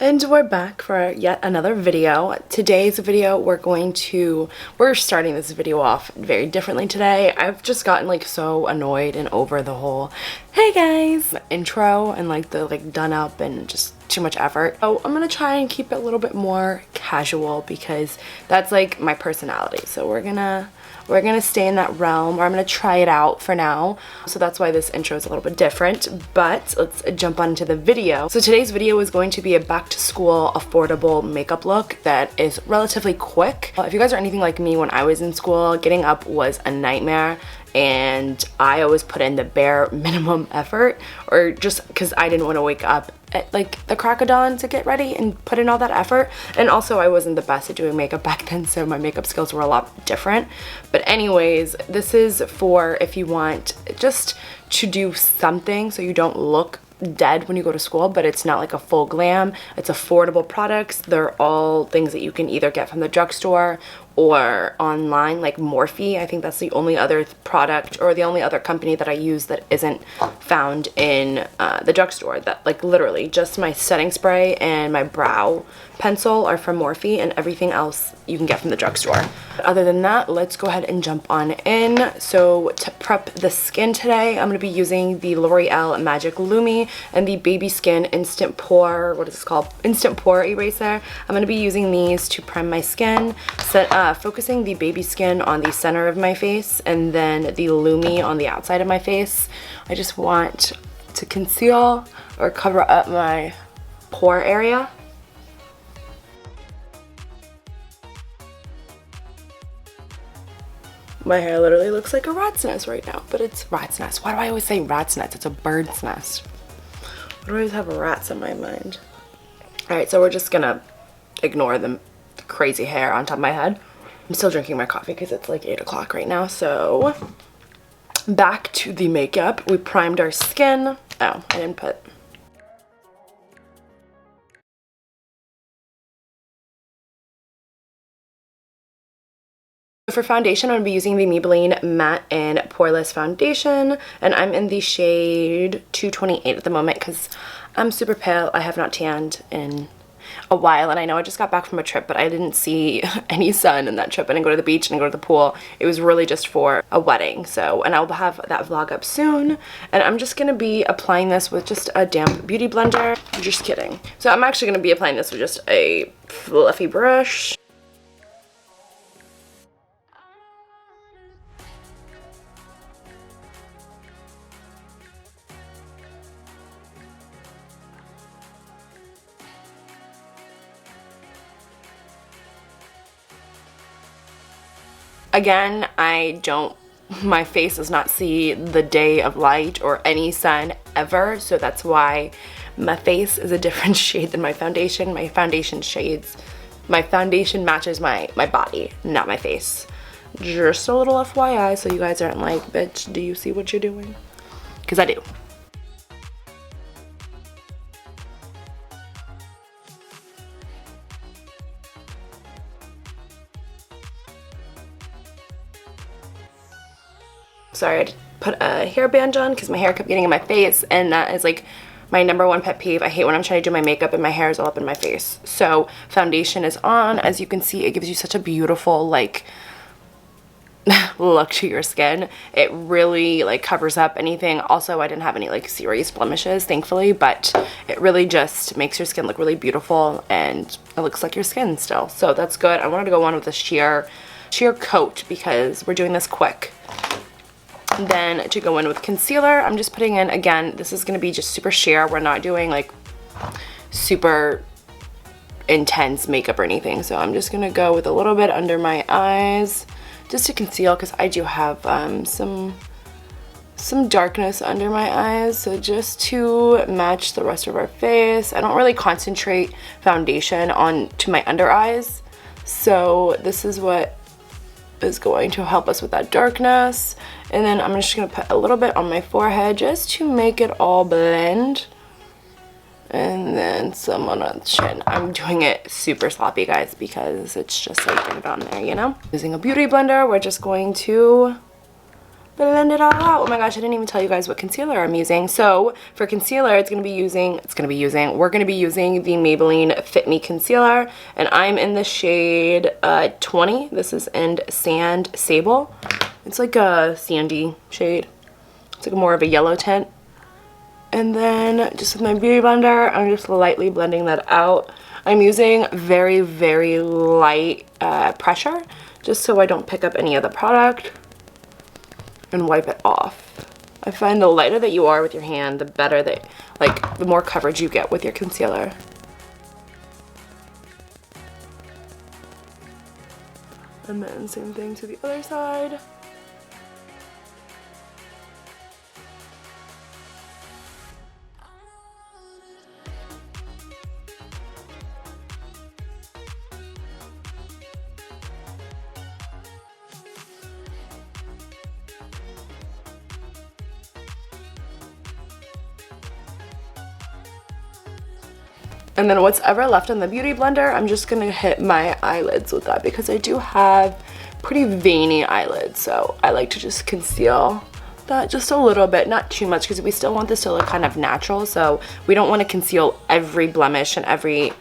And we're back for yet another video. Today's video, we're starting this video off very differently today. I've just gotten like so annoyed and over the whole, hey guys, intro and like the done up and just too much effort. So I'm gonna try and keep it a little bit more casual because that's like my personality. So we're gonna stay in that realm, or I'm gonna try it out for now. So that's why this intro is a little bit different, but let's jump on into the video. So today's video is going to be a back to school affordable makeup look that is relatively quick. If you guys are anything like me, when I was in school, getting up was a nightmare, and I always put in the bare minimum effort, or just because I didn't want to wake up at like the crack of dawn to get ready and put in all that effort. And also I wasn't the best at doing makeup back then, so my makeup skills were a lot different. But anyways, this is for if you want just to do something so you don't look dead when you go to school, but it's not like a full glam. It's affordable products. They're all things that you can either get from the drugstore or online, like Morphe. I think that's the only other product or the only other company that I use that isn't found in the drugstore. That like literally just my setting spray and my brow pencil are from Morphe, and everything else you can get from the drugstore. But other than that, let's go ahead and jump on in. So to prep the skin today, I'm going to be using the L'Oreal Magic Lumi and the Baby Skin Instant Pore, what is this called? Instant Pore Eraser. I'm going to be using these to prime my skin, focusing the Baby Skin on the center of my face and then the Lumi on the outside of my face. I just want to conceal or cover up my pore area. My hair literally looks like a rat's nest right now, but it's rat's nest. Why do I always say rat's nest? It's a bird's nest. Why do I always have rats in my mind? Alright, so we're just gonna ignore the crazy hair on top of my head. I'm still drinking my coffee because it's like 8 o'clock right now. So back to the makeup. We primed our skin. Oh, I didn't put... For foundation, I'm going to be using the Maybelline Matte and Poreless foundation, and I'm in the shade 228 at the moment because I'm super pale. I have not tanned in a while, and I know I just got back from a trip, but I didn't see any sun in that trip. I didn't go to the beach, and go to the pool. It was really just for a wedding. So, and I'll have that vlog up soon, and I'm just going to be applying this with just a damp beauty blender. Just kidding. So I'm actually going to be applying this with just a fluffy brush. Again, my face does not see the day of light or any sun ever, so that's why my face is a different shade than my foundation. My foundation matches my body, not my face. Just a little FYI, so you guys aren't like, bitch, do you see what you're doing? Because I do. Sorry, I had to put a hairband on because my hair kept getting in my face, and that is like my #1 pet peeve. I hate when I'm trying to do my makeup and my hair is all up in my face. So foundation is on. As you can see, it gives you such a beautiful like look to your skin. It really like covers up anything. Also, I didn't have any like serious blemishes, thankfully, but it really just makes your skin look really beautiful, and it looks like your skin still. So that's good. I wanted to go on with a sheer coat because we're doing this quick. Then to go in with concealer, I'm just putting in, again, this is going to be just super sheer. We're not doing like super intense makeup or anything. So I'm just going to go with a little bit under my eyes just to conceal, because I do have some darkness under my eyes. So just to match the rest of our face. I don't really concentrate foundation on to my under eyes. So this is what is going to help us with that darkness. And then I'm just going to put a little bit on my forehead just to make it all blend. And then some on the chin. I'm doing it super sloppy, guys, because it's just like get it on there, you know? Using a beauty blender, we're just going to blend it all out. Oh my gosh, I didn't even tell you guys what concealer I'm using. So for concealer, we're gonna be using the Maybelline Fit Me concealer, and I'm in the shade 20. This is in Sand Sable. It's like a sandy shade. It's like more of a yellow tint. And then just with my beauty blender, I'm just lightly blending that out. I'm using very, very light pressure, just so I don't pick up any of the product, and wipe it off. I find the lighter that you are with your hand, the better that, like, the more coverage you get with your concealer. And then same thing to the other side. And then what's ever left in the beauty blender, I'm just gonna hit my eyelids with that because I do have pretty veiny eyelids, so I like to just conceal that just a little bit, not too much, because we still want this to look kind of natural, so we don't want to conceal every blemish and every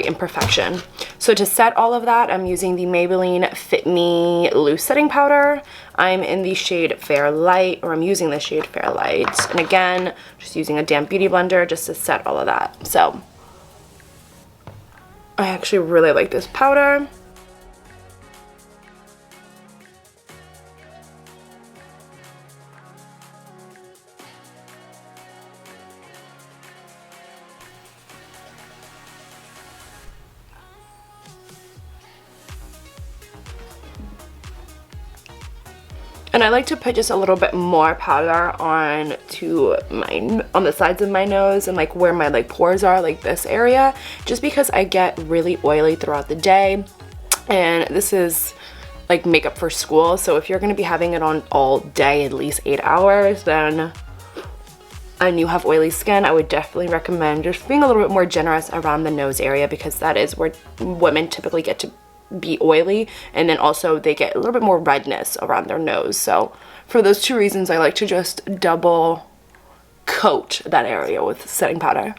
imperfection. So to set all of that, I'm using the Maybelline Fit Me Loose Setting Powder. I'm in the shade Fair Light, or I'm using the shade Fair Light, and again, just using a damp beauty blender just to set all of that. So I actually really like this powder. And I like to put just a little bit more powder on the sides of my nose and like where my like pores are, like this area, just because I get really oily throughout the day, and this is like makeup for school, so if you're going to be having it on all day, at least 8 hours, then, and you have oily skin, I would definitely recommend just being a little bit more generous around the nose area, because that is where women typically get to be oily, and then also they get a little bit more redness around their nose. So for those two reasons, I like to just double coat that area with setting powder.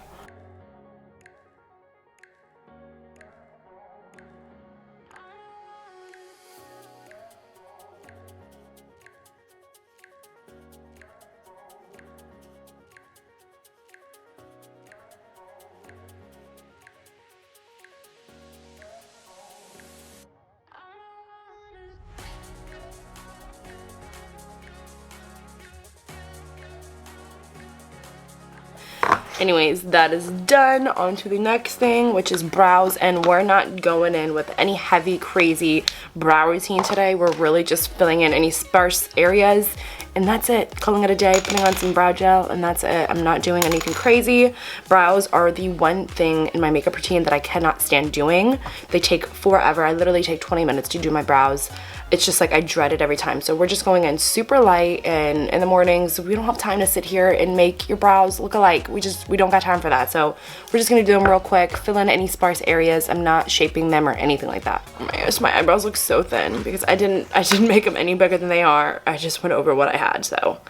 Anyways, that is done. On to the next thing, which is brows, and we're not going in with any heavy, crazy brow routine today. We're really just filling in any sparse areas, and that's it. Calling it a day, putting on some brow gel, and that's it. I'm not doing anything crazy. Brows are the one thing in my makeup routine that I cannot stand doing. They take forever. I literally take 20 minutes to do my brows. It's just like I dread it every time. So we're just going in super light, and in the mornings we don't have time to sit here and make your brows look alike. We don't got time for that. So we're just gonna do them real quick, fill in any sparse areas. I'm not shaping them or anything like that. Oh my gosh, my eyebrows look so thin because I didn't make them any bigger than they are. I just went over what I had, so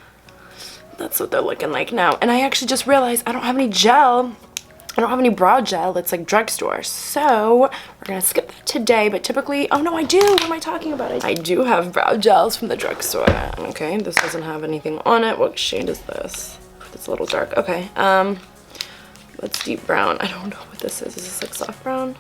that's what they're looking like now. And I actually just realized I don't have any gel. I don't have any brow gel that's like drugstore, so we're gonna skip that today. But typically, oh no, I do. What am I talking about? I do have brow gels from the drugstore. Okay, this doesn't have anything on it. What shade is this? It's a little dark. Okay, let's deep brown. I don't know what this is. Is this like soft brown?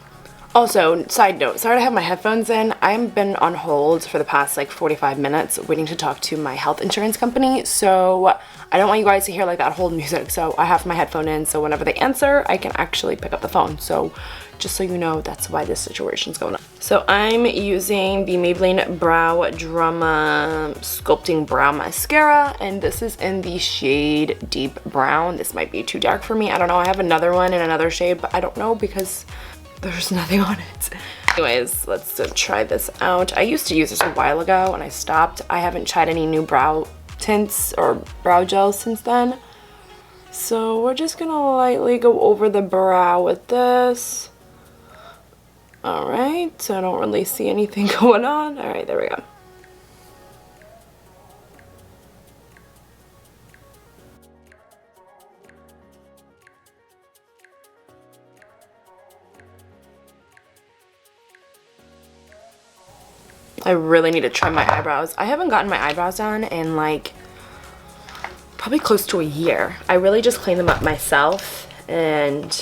Also, side note, sorry to have my headphones in. I've been on hold for the past like 45 minutes waiting to talk to my health insurance company, so I don't want you guys to hear like that whole music. So I have my headphone in, so whenever they answer, I can actually pick up the phone. So just so you know, that's why this situation's going on. So I'm using the Maybelline Brow Drama Sculpting Brow Mascara, and this is in the shade Deep Brown. This might be too dark for me. I don't know. I have another one in another shade, but I don't know because there's nothing on it. Anyways, let's try this out. I used to use this a while ago and I stopped. I haven't tried any new brow tints or brow gels since then. So we're just gonna lightly go over the brow with this. Alright, so I don't really see anything going on. Alright, there we go. I really need to trim my eyebrows. I haven't gotten my eyebrows done in like probably close to a year. I really just clean them up myself, and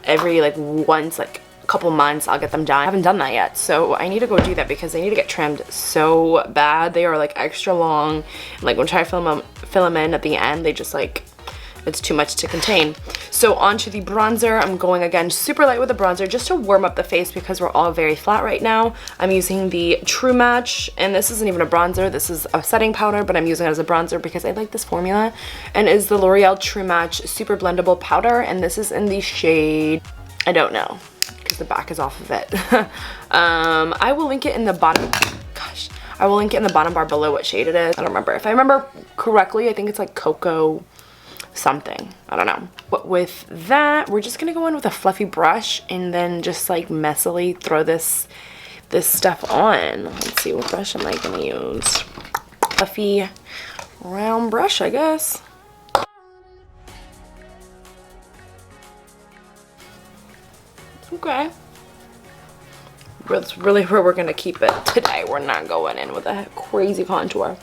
every like once like a couple months I'll get them done. I haven't done that yet, so I need to go do that because they need to get trimmed so bad. They are like extra long, and like when I try to fill them in at the end, they just like, it's too much to contain. So onto the bronzer. I'm going again super light with the bronzer just to warm up the face because we're all very flat right now. I'm using the True Match, and this isn't even a bronzer, this is a setting powder, but I'm using it as a bronzer because I like this formula, and is the L'Oreal True Match Super Blendable Powder, and this is in the shade, I don't know because the back is off of it. I will link it in the bottom, gosh, I will link it in the bottom bar below what shade it is. I don't remember. If I remember correctly, I think it's like cocoa something, I don't know. But with that, we're just gonna go in with a fluffy brush and then just like messily throw this stuff on. Let's see, what brush am I gonna use? Fluffy round brush, I guess. Okay, that's really where we're gonna keep it today. We're not going in with a crazy contour.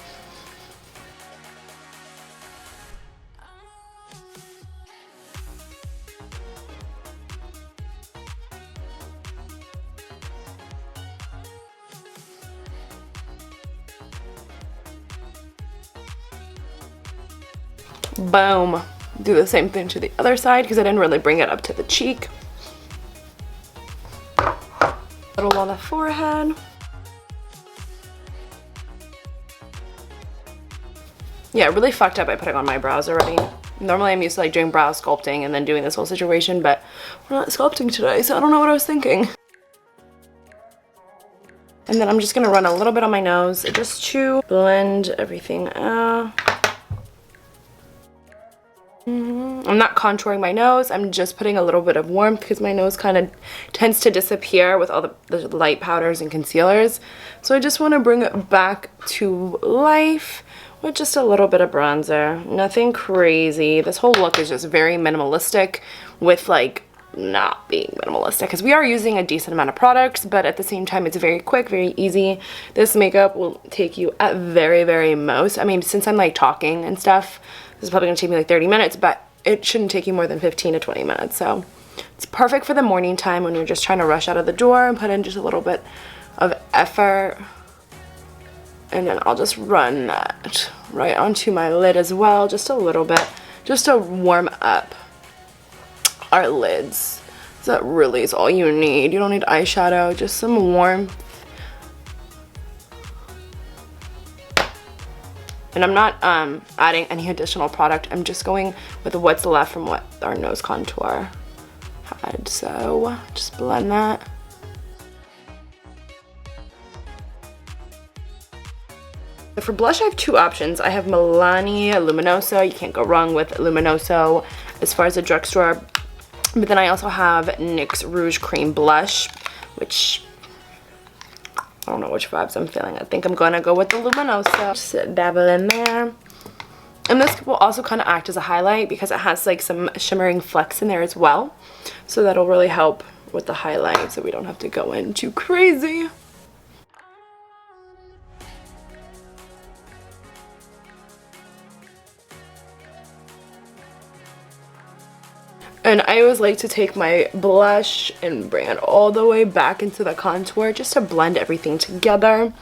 Boom. Do the same thing to the other side because I didn't really bring it up to the cheek. A little on the forehead. Yeah, it really fucked up by putting on my brows already. Normally I'm used to like doing brow sculpting and then doing this whole situation, but we're not sculpting today, so I don't know what I was thinking. And then I'm just gonna run a little bit on my nose just to blend everything out. I'm not contouring my nose, I'm just putting a little bit of warmth because my nose kind of tends to disappear with all the light powders and concealers. So I just want to bring it back to life with just a little bit of bronzer. Nothing crazy. This whole look is just very minimalistic with like not being minimalistic because we are using a decent amount of products, but at the same time it's very quick, very easy. This makeup will take you at very most, I mean, since I'm like talking and stuff, this is probably gonna take me like 30 minutes, but it shouldn't take you more than 15 to 20 minutes. So it's perfect for the morning time when you're just trying to rush out of the door and put in just a little bit of effort. And then I'll just run that right onto my lid as well, just a little bit, just to warm up our lids. So that really is all you need. You don't need eyeshadow, just some warmth. And I'm not adding any additional product. I'm just going with what's left from what our nose contour had. So just blend that. For blush, I have two options. I have Milani Luminoso. You can't go wrong with Luminoso as far as a drugstore. But then I also have NYX Rouge Cream Blush, which I don't know which vibes I'm feeling. I think I'm gonna go with the Luminoso. Just dabble in there. And this will also kind of act as a highlight because it has like some shimmering flecks in there as well. So that'll really help with the highlight so we don't have to go in too crazy. And I always like to take my blush and bring it all the way back into the contour just to blend everything together.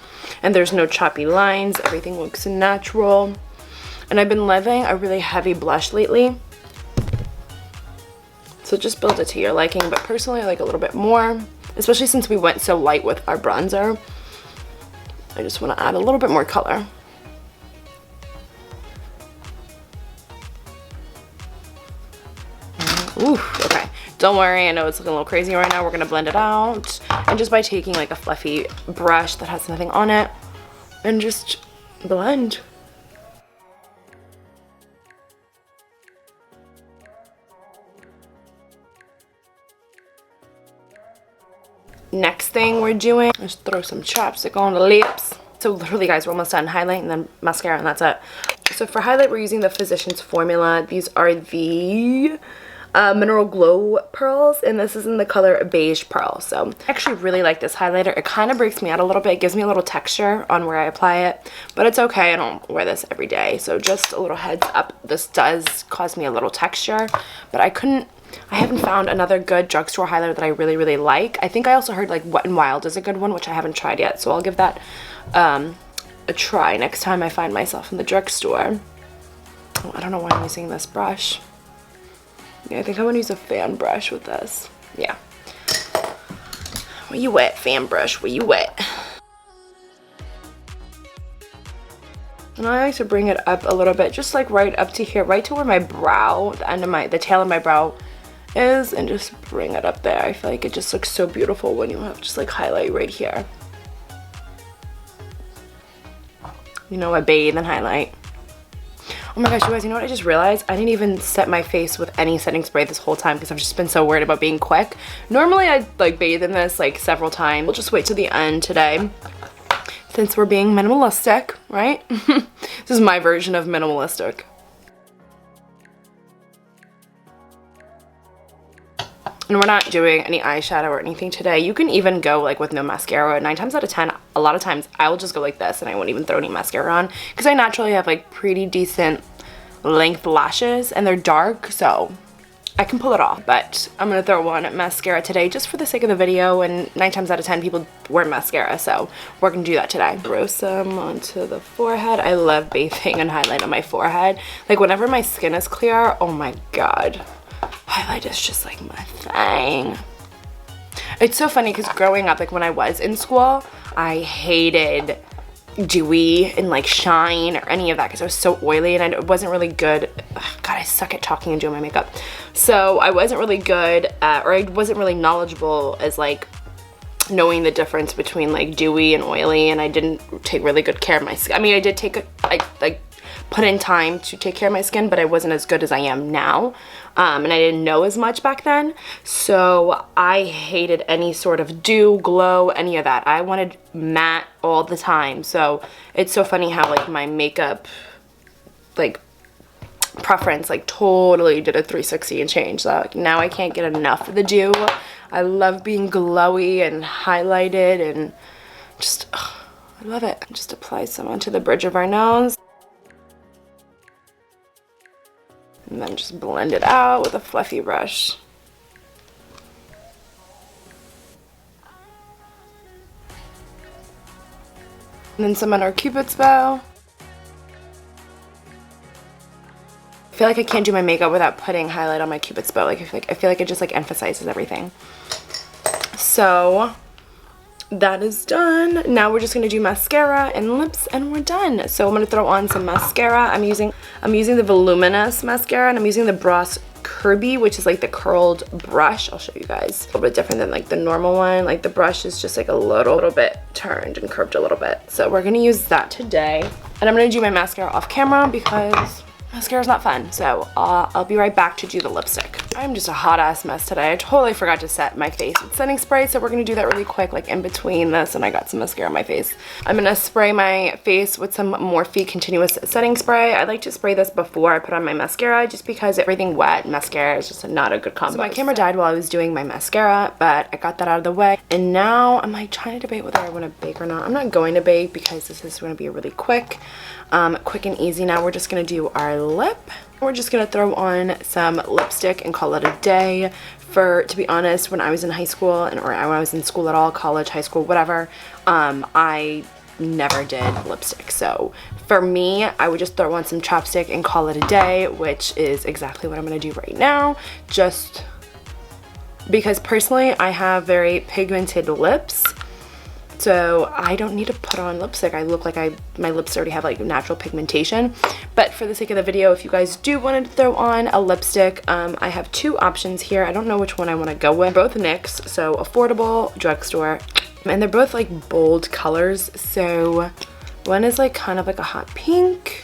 And there's no choppy lines, everything looks natural. And I've been loving a really heavy blush lately. So just build it to your liking, but personally I like a little bit more, especially since we went so light with our bronzer. I just want to add a little bit more color. Ooh, okay. Don't worry, I know it's looking a little crazy right now. We're gonna blend it out. And just by taking like a fluffy brush that has nothing on it and just blend. Next thing we're doing is throw some chapstick on the lips. So literally guys, we're almost done. Highlight and then mascara and that's it. So for highlight, we're using the Physicians Formula. These are the Mineral Glow pearls, and this is in the color Beige Pearl. So I actually really like this highlighter. It kind of breaks me out a little bit. It gives me a little texture on where I apply it, but it's okay. I don't wear this every day, so just a little heads up. This does cause me a little texture, but I haven't found another good drugstore highlighter that I really, really like. I think I also heard like Wet n Wild is a good one, which I haven't tried yet, so I'll give that a try next time I find myself in the drugstore. Oh, I don't know why I'm using this brush. Yeah, I think I'm gonna use a fan brush with this. Yeah. Where you at, fan brush? Where you at? And I like to bring it up a little bit, just like right up to here, right to where my brow, the tail of my brow is, and just bring it up there. I feel like it just looks so beautiful when you have just like highlight right here. You know, I bathe and highlight. Oh my gosh, you guys, you know what I just realized? I didn't even set my face with any setting spray this whole time because I've just been so worried about being quick. Normally I like bathe in this like several times. We'll just wait till the end today since we're being minimalistic, right? This is my version of minimalistic. And we're not doing any eyeshadow or anything today. You can even go like with no mascara. 9 times out of 10, a lot of times I will just go like this and I won't even throw any mascara on because I naturally have like pretty decent length lashes and they're dark, so I can pull it off. But I'm gonna throw on mascara today just for the sake of the video, and 9 times out of 10 people wear mascara, so we're gonna do that today. Throw some onto the forehead. I love bathing and highlight on my forehead. Like whenever my skin is clear, oh my god. Highlight is just like my thing. It's so funny because growing up, like when I was in school, I hated dewy and like shine or any of that because I was so oily and I wasn't really good. Ugh, god, I suck at talking and doing my makeup. So I wasn't really good or I wasn't really knowledgeable as like knowing the difference between like dewy and oily, and I didn't take really good care of my skin. I mean, I did like put in time to take care of my skin, but I wasn't as good as I am now. And I didn't know as much back then. So I hated any sort of dew, glow, any of that. I wanted matte all the time. So it's so funny how like my makeup like preference like totally did a 360 and changed. So like, now I can't get enough of the dew. I love being glowy and highlighted and just, I love it. Just apply some onto the bridge of our nose. And then just blend it out with a fluffy brush. And then some on our Cupid's bow. I feel like I can't do my makeup without putting highlight on my Cupid's bow. Like I feel like it just like emphasizes everything. So that is done. Now we're just gonna do mascara and lips and we're done. So I'm gonna throw on some mascara. I'm using the Voluminous mascara, and I'm using the Bros Kirby, which is like the curled brush. I'll show you guys. A little bit different than like the normal one. Like the brush is just like a little bit turned and curved a little bit. So we're gonna use that today. And I'm gonna do my mascara off camera because mascara's not fun. So I'll be right back to do the lipstick. I'm just a hot ass mess today. I totally forgot to set my face with setting spray, so we're gonna do that really quick, like in between this and I got some mascara on my face. I'm gonna spray my face with some Morphe continuous setting spray. I like to spray this before I put on my mascara just because everything wet mascara is just not a good combo. So my camera died while I was doing my mascara, but I got that out of the way. And now I'm like trying to debate whether I want to bake or not. I'm not going to bake because this is going to be really quick and easy. Now we're just gonna do our lip. We're just gonna throw on some lipstick and call it a day. To be honest, when I was in high school or when I was in school at all, college, high school, whatever, I never did lipstick. So for me, I would just throw on some chapstick and call it a day, which is exactly what I'm gonna do right now. Just because personally I have very pigmented lips. So I don't need to put on lipstick. I look like my lips already have like natural pigmentation. But for the sake of the video, if you guys do want to throw on a lipstick, I have 2 options here. I don't know which one I want to go with. Both NYX, so affordable, drugstore. And they're both like bold colors. So one is like kind of like a hot pink,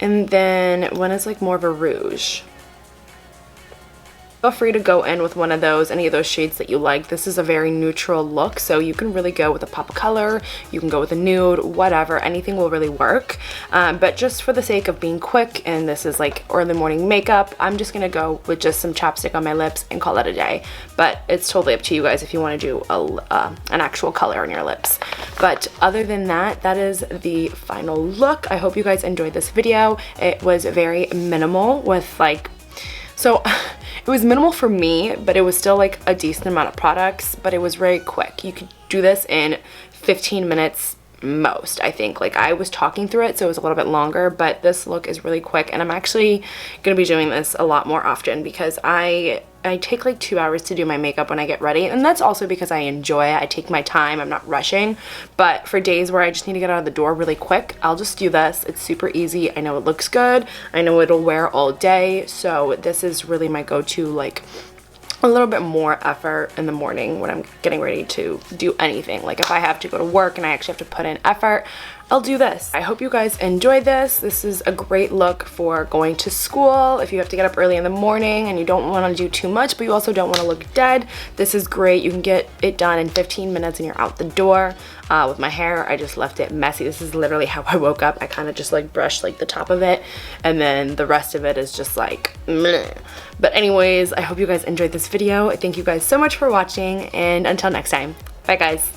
and then one is like more of a rouge. feel free to go in with one of those, any of those shades that you like. This is a very neutral look, so you can really go with a pop of color, you can go with a nude, whatever, anything will really work. But just for the sake of being quick, and this is like early morning makeup, I'm just gonna go with just some chapstick on my lips and call it a day. But it's totally up to you guys if you want to do an actual color on your lips. But other than that, that is the final look. I hope you guys enjoyed this video. It was very minimal with like, so it was minimal for me, but it was still like a decent amount of products, but it was very quick. You could do this in 15 minutes most, I think. Like, I was talking through it, so it was a little bit longer, but this look is really quick, and I'm actually gonna be doing this a lot more often because I take like 2 hours to do my makeup when I get ready, and that's also because I enjoy it. I take my time, I'm not rushing, but for days where I just need to get out of the door really quick, I'll just do this. It's super easy. I know it looks good. I know it'll wear all day, so this is really my go-to, like, a little bit more effort in the morning when I'm getting ready to do anything. Like, if I have to go to work and I actually have to put in effort, I'll do this. I hope you guys enjoyed this. This is a great look for going to school. If you have to get up early in the morning and you don't want to do too much, but you also don't want to look dead, this is great. You can get it done in 15 minutes and you're out the door. With my hair, I just left it messy. This is literally how I woke up. I kind of just like brushed like the top of it, and then the rest of it is just like meh. But anyways, I hope you guys enjoyed this video. Thank you guys so much for watching, and until next time, bye guys.